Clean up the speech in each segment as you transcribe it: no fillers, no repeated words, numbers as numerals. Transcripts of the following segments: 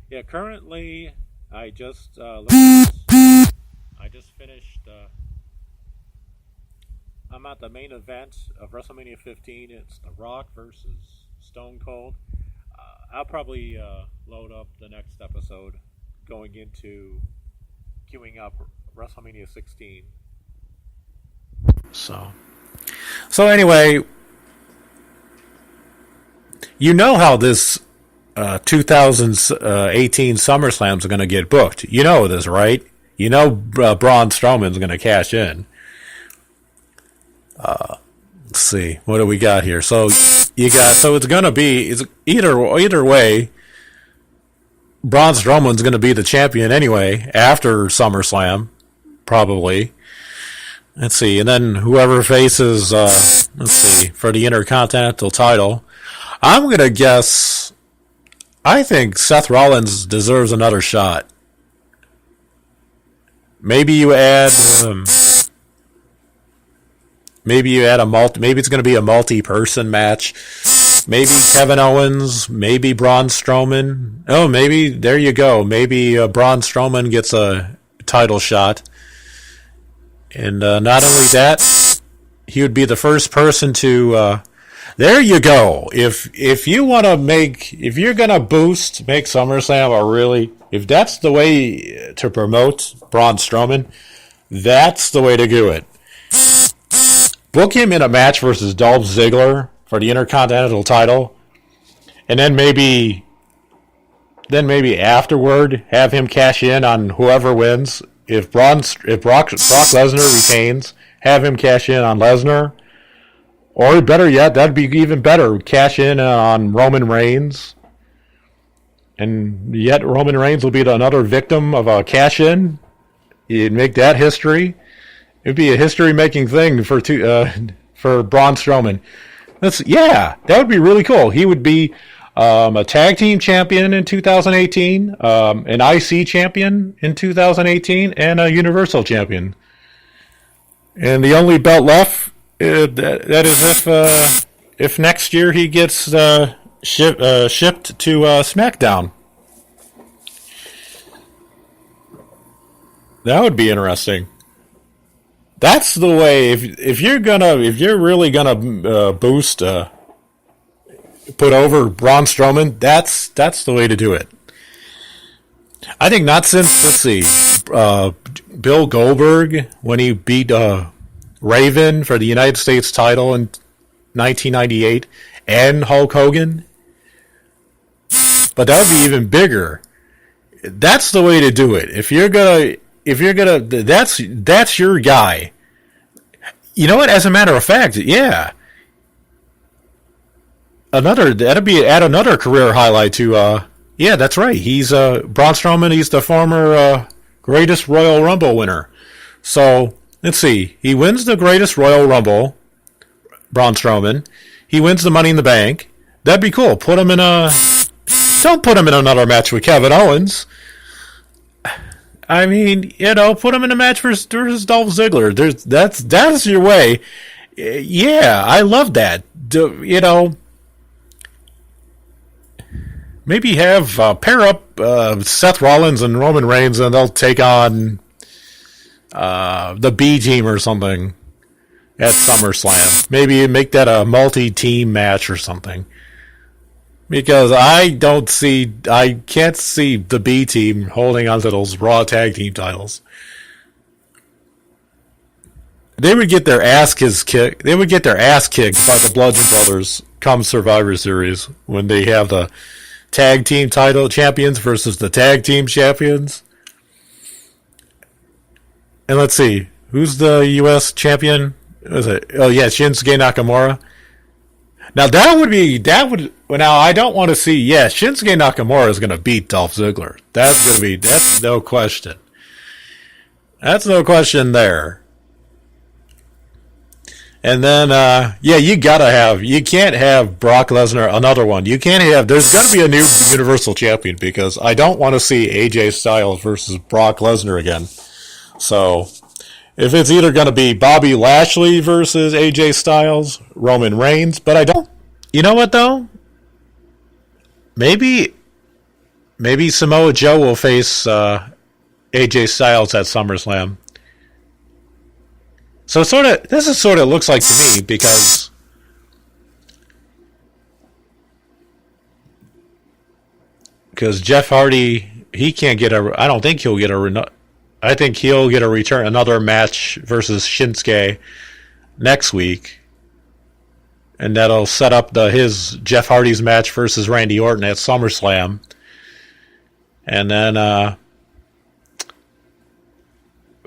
Yeah, currently I just finished. I'm at the main event of WrestleMania 15. It's The Rock versus Stone Cold. I'll probably load up the next episode going into queuing up WrestleMania 16. So, so anyway, you know how this 2018 SummerSlam is going to get booked. You know this, right? You know Braun Strowman's going to cash in. Let's see, what do we got here? So it's going to be either way. Braun Strowman's going to be the champion anyway after SummerSlam, probably. Let's see, and then whoever faces, let's see, for the Intercontinental title, I'm going to guess. I think Seth Rollins deserves another shot. Maybe you add. Maybe you add a multi. Maybe it's going to be a multi-person match. Maybe Kevin Owens. Maybe Braun Strowman. Oh, maybe there you go. Maybe Braun Strowman gets a title shot. And not only that, he would be the first person to. There you go. If you want to if you're gonna make SummerSlam a really, if that's the way to promote Braun Strowman, that's the way to do it. Book him in a match versus Dolph Ziggler for the Intercontinental title, and then maybe afterward have him cash in on whoever wins. If Brock Lesnar retains, have him cash in on Lesnar. Or better yet, that'd be even better. Cash in on Roman Reigns. And yet Roman Reigns will be another victim of a cash in. You'd make that history. It'd be a history-making thing for Braun Strowman. That would be really cool. He would be a tag team champion in 2018, an IC champion in 2018, and a Universal champion. And the only belt left, that is if next year he gets shipped to SmackDown. That would be interesting. That's the way. If you're really gonna boost, put over Braun Strowman, that's the way to do it. I think not since, let's see, Bill Goldberg when he beat Raven for the United States title in 1998, and Hulk Hogan. But that would be even bigger. That's the way to do it. If you're gonna, that's your guy. You know what? As a matter of fact, yeah. That'd be add another career highlight to. Yeah, that's right. He's Braun Strowman. He's the former greatest Royal Rumble winner. So let's see. He wins the greatest Royal Rumble. Braun Strowman. He wins the Money in the Bank. That'd be cool. Don't put him in another match with Kevin Owens. I mean, put him in a match versus Dolph Ziggler. That's your way. Yeah, I love that. Maybe have pair up Seth Rollins and Roman Reigns, and they'll take on the B team or something at SummerSlam. Maybe make that a multi-team match or something. Because I can't see the B team holding onto those Raw tag team titles. They would get their ass kicked. They would get their ass kicked by the Bludgeon Brothers come Survivor Series when they have the tag team title champions versus the tag team champions. And let's see, who's the U.S. champion? Was it? Oh yeah, Shinsuke Nakamura. Now now I don't want to see, Shinsuke Nakamura is going to beat Dolph Ziggler. That's no question. That's no question there. And then, you can't have Brock Lesnar, another one. There's got to be a new Universal Champion because I don't want to see AJ Styles versus Brock Lesnar again. So, if it's either going to be Bobby Lashley versus AJ Styles, Roman Reigns, but I don't. You know what though? Maybe maybe Samoa Joe will face AJ Styles at SummerSlam. So this is sort of looks like to me because Jeff Hardy, he can't get a. I don't think he'll get a. I think he'll get a return, another match versus Shinsuke next week, and that'll set up his Jeff Hardy's match versus Randy Orton at SummerSlam, and then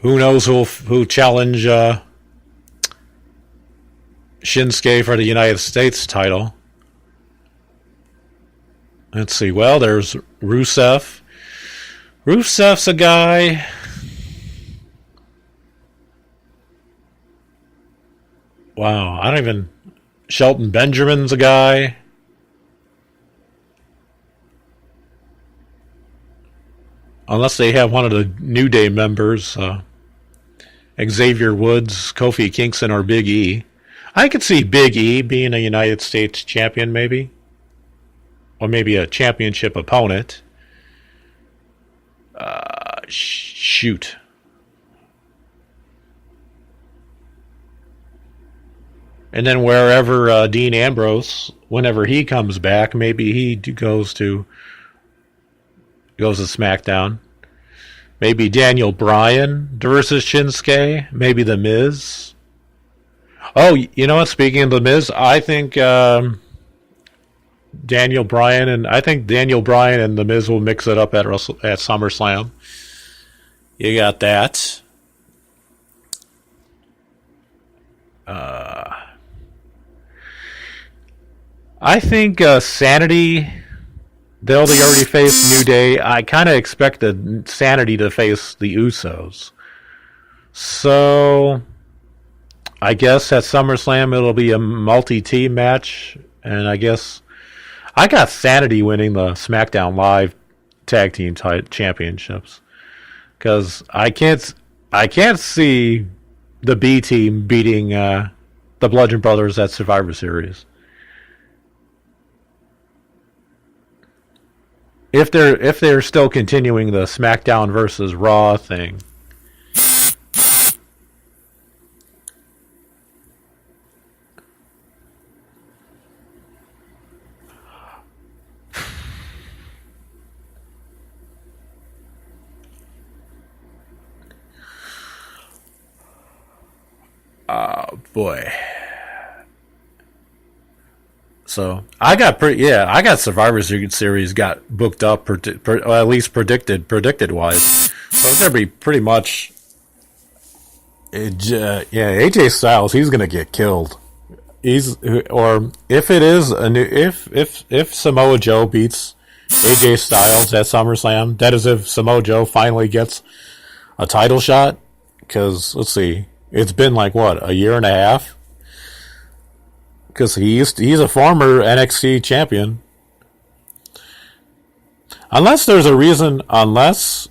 who knows who challenge Shinsuke for the United States title. Let's see. Well, there's Rusev. Rusev's a guy. Wow, I don't even. Shelton Benjamin's a guy. Unless they have one of the New Day members, Xavier Woods, Kofi Kingston, or Big E. I could see Big E being a United States champion, maybe. Or maybe a championship opponent. Shoot. And then wherever Dean Ambrose, whenever he comes back, maybe he goes to SmackDown. Maybe Daniel Bryan versus Shinsuke. Maybe The Miz. Oh, you know what? Speaking of The Miz, I think Daniel Bryan and The Miz will mix it up at SummerSlam. You got that. I think Sanity. They already faced New Day. I kind of expected Sanity to face the Usos. So, I guess at SummerSlam it'll be a multi-team match. And I guess I got Sanity winning the SmackDown Live Tag Team Championships. Because I can't see the B Team beating the Bludgeon Brothers at Survivor Series. If they're still continuing the SmackDown versus Raw thing. Oh boy. So I got Survivor Series got booked up, at least predicted wise. So it's gonna be pretty much. AJ Styles, he's gonna get killed. Or if it is if Samoa Joe beats AJ Styles at SummerSlam, that is if Samoa Joe finally gets a title shot. Because let's see, it's been like what, a year and a half. Because he's a former NXT champion. Unless there's a reason, unless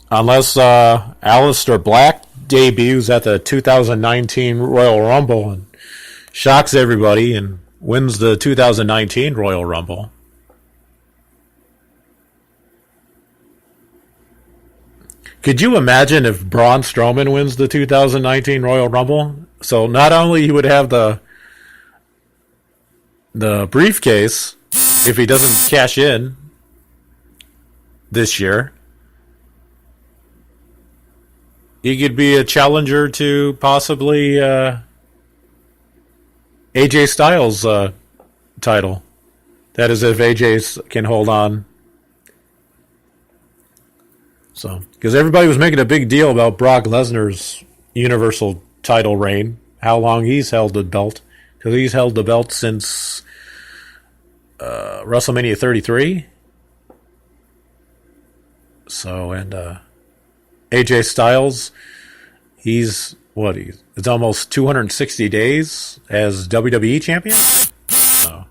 Aleister Black debuts at the 2019 Royal Rumble and shocks everybody and wins the 2019 Royal Rumble. Could you imagine if Braun Strowman wins the 2019 Royal Rumble? So not only he would have the briefcase if he doesn't cash in this year, he could be a challenger to possibly AJ Styles' title. That is if AJ can hold on. So, because everybody was making a big deal about Brock Lesnar's Universal title reign, how long he's held the belt, because he's held the belt since WrestleMania 33. So, and AJ Styles, it's almost 260 days as WWE champion. So,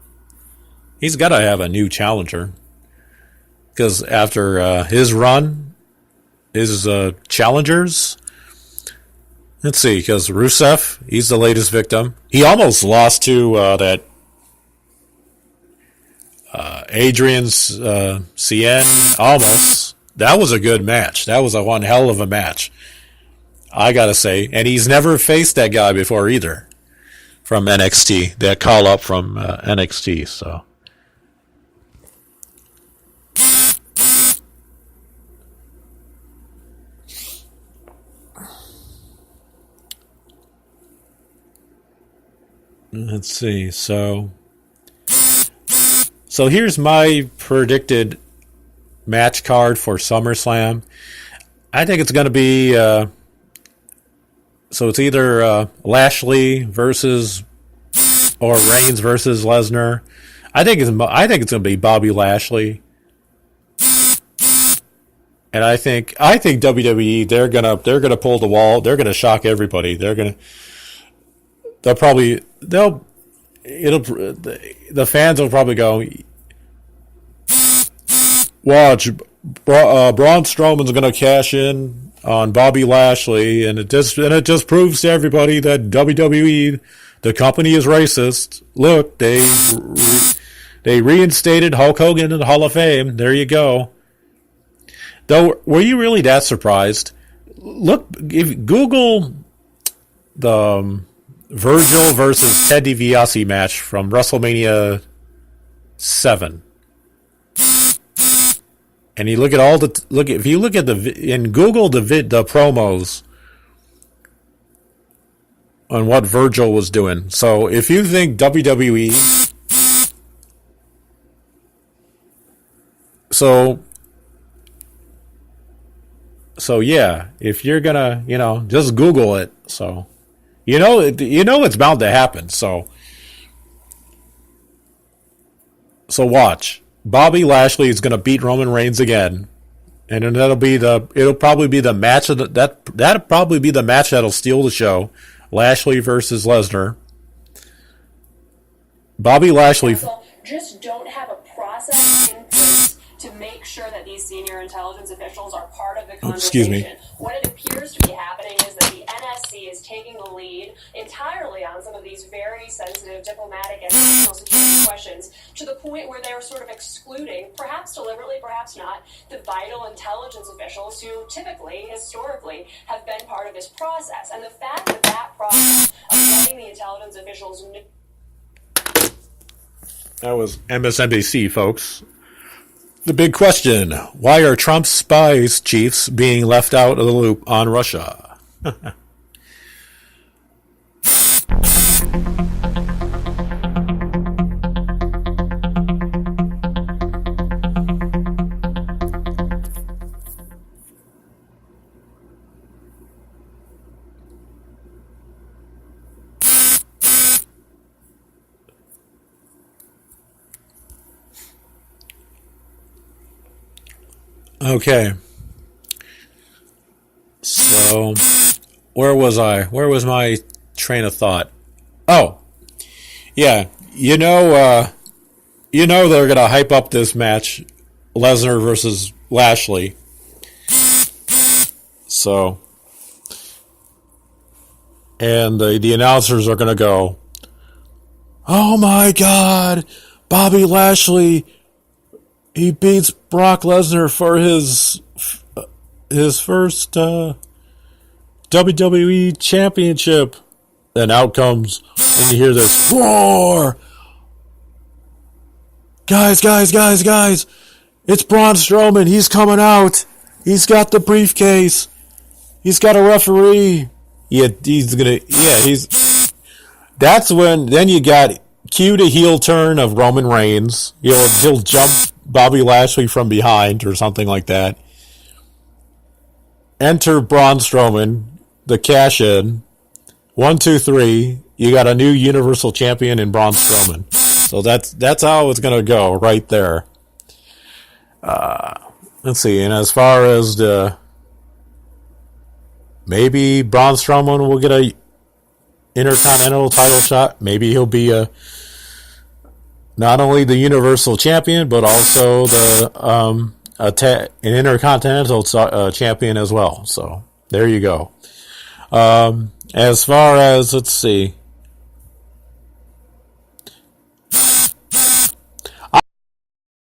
he's got to have a new challenger, because after his run, his challengers. Let's see, because Rusev, he's the latest victim. He almost lost to that Adrian's Cien almost. That was a good match. That was a one hell of a match, I gotta say. And he's never faced that guy before either from NXT. That call up from NXT. So let's see. So here's my predicted match card for SummerSlam. I think it's going to be so it's either Lashley versus or Reigns versus Lesnar. I think it's going to be Bobby Lashley, and I think WWE they're gonna pull the wall. They're gonna shock everybody. The fans will probably go, watch, Braun Strowman's going to cash in on Bobby Lashley, and it just proves to everybody that WWE, the company, is racist. Look, they reinstated Hulk Hogan in the Hall of Fame. There you go. Though, were you really that surprised? Look, if Google the Virgil versus Ted DiBiase match from WrestleMania 7. And you look at if you look at and Google the promos on what Virgil was doing. So if you think WWE, so yeah, if you're gonna, just Google it. So it's bound to happen. So watch. Bobby Lashley is going to beat Roman Reigns again, and then it'll probably be the match that'll probably be the match that'll steal the show. Lashley versus Lesnar. Bobby Lashley just don't have a process in place to make sure that these senior intelligence officials are part of the conversation. Excuse me. What it appears to be happening is that the NSC is taking the lead entirely on some of these very sensitive diplomatic and national security questions, to the point where they're sort of excluding, perhaps deliberately, perhaps not, the vital intelligence officials who typically, historically, have been part of this process. And the fact that process of letting the intelligence officials know. That was MSNBC, folks. The big question: why are Trump's spies chiefs being left out of the loop on Russia? Okay. So, where was I? Where was my train of thought? Oh, yeah. They're gonna hype up this match, Lesnar versus Lashley. So, and the announcers are gonna go, "Oh my God, Bobby Lashley! He beats Brock Lesnar for his first WWE championship." Then out comes, and you hear this roar. Guys! It's Braun Strowman. He's coming out. He's got the briefcase. He's got a referee. That's when, then you got cue to heel turn of Roman Reigns. He'll jump Bobby Lashley from behind or something like that. Enter Braun Strowman, the cash in. 1, 2, 3. You got a new Universal Champion in Braun Strowman. So that's how it's gonna go right there. Let's see. And as far as maybe Braun Strowman will get a Intercontinental title shot. Maybe he'll be not only the Universal Champion, but also an Intercontinental Champion as well. So there you go. As far as, let's see,